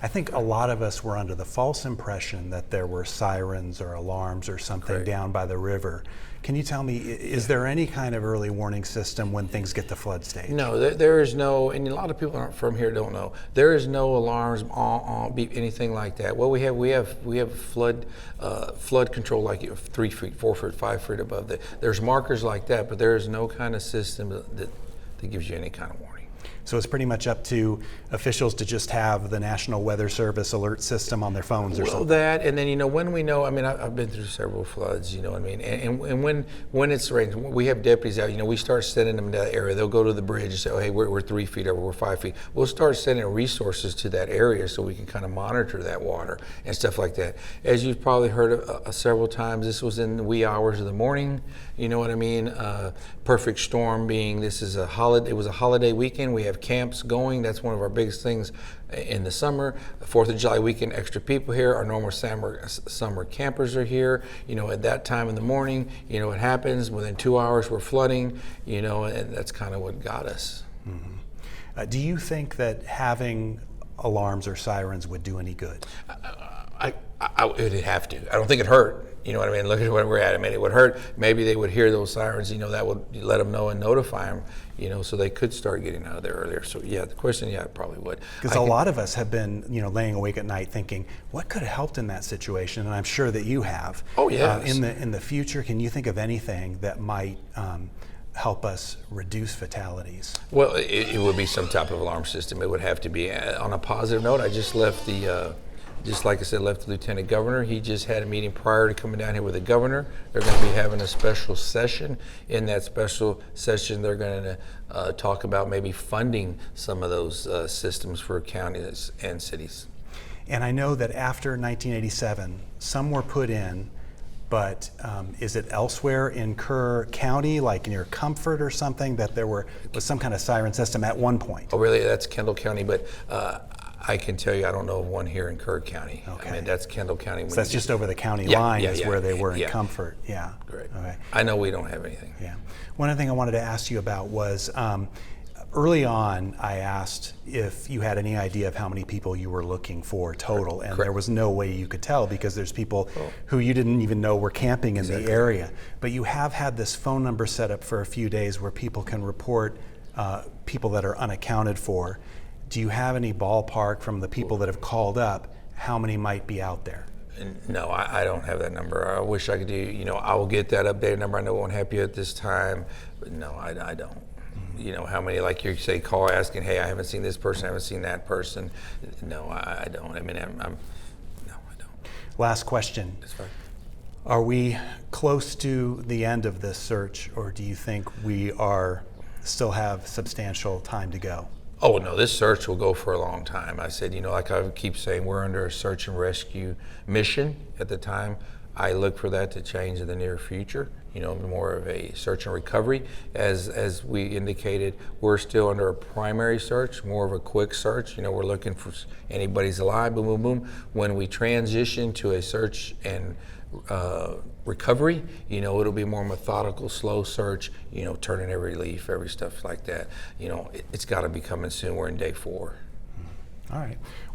I think a lot of us were under the false impression that there were sirens or alarms or something Correct. down by the river. Can you tell me, is there any kind of early warning system when things get to flood stage? No, there is no, and a lot of people aren't from here don't know. There is no alarms on anything like that. Well, we have flood control like 3 feet, 4 feet, 5 feet above that. There's markers like that, but there is no kind of system that gives you any kind of warning. So it's pretty much up to officials to just have the National Weather Service alert system on their phones or something. That, and then when we know, I mean, I've been through several floods, you know what I mean, and when it's raining, we have deputies out. We start sending them to that area. They'll go to the bridge and say, oh, hey, we're 3 feet over, we're 5 feet. We'll start sending resources to that area so we can kind of monitor that water and stuff like that. As you've probably heard several times, this was in the wee hours of the morning. You know what I mean? Perfect storm being this is a holiday. It was a holiday weekend. We have camps going. That's one of our biggest things in the summer. 4th of July weekend, extra people here. Our normal summer campers are here. At that time in the morning, it happens. Within 2 hours, we're flooding. And that's kind of what got us. Mm-hmm. Do you think that having alarms or sirens would do any good? It'd have to. I don't think it hurt. You know what I mean? Look at where we're at. I mean, it would hurt. Maybe they would hear those sirens, that would let them know and notify them, so they could start getting out of there earlier. So yeah, the question, it probably would. Because a lot of us have been, laying awake at night thinking, what could have helped in that situation? And I'm sure that you have. Oh, yeah. In the future, can you think of anything that might help us reduce fatalities? Well, it would be some type of alarm system. It would have to be. On a positive note, I just left just like I said, left the Lieutenant Governor. He just had a meeting prior to coming down here with the Governor. They're going to be having a special session. In that special session, they're going to talk about maybe funding some of those systems for counties and cities. And I know that after 1987, some were put in, but is it elsewhere in Kerr County, like near Comfort or something, that there was some kind of siren system at one point? Oh, really? That's Kendall County, but I can tell you I don't know of one here in Kerr County. Okay. I mean, that's Kendall County. So that's just over the county lines where they were in Comfort. Yeah. Great. Okay. I know we don't have anything. Yeah. One other thing I wanted to ask you about was early on I asked if you had any idea of how many people you were looking for total, and there was no way you could tell because there's people who you didn't even know were camping in the area. But you have had this phone number set up for a few days where people can report people that are unaccounted for. Do you have any ballpark from the people that have called up how many might be out there? No, I don't have that number. I wish I could do, I will get that updated number. I know it won't help you at this time, but no, I don't. Mm-hmm. How many, like you say, call asking, hey, I haven't seen this person, I haven't seen that person. No, I don't. I mean, no, I don't. Last question. That's fine. Are we close to the end of this search, or do you think we still have substantial time to go? Oh, no, this search will go for a long time. I said, like I keep saying, we're under a search and rescue mission at the time. I look for that to change in the near future, more of a search and recovery. As we indicated, we're still under a primary search, more of a quick search. We're looking for anybody's alive, boom, boom, boom. When we transition to a search and recovery, it'll be more methodical, slow search, turning every leaf, every stuff like that. It's got to be coming soon. We're in day 4. All right. Well,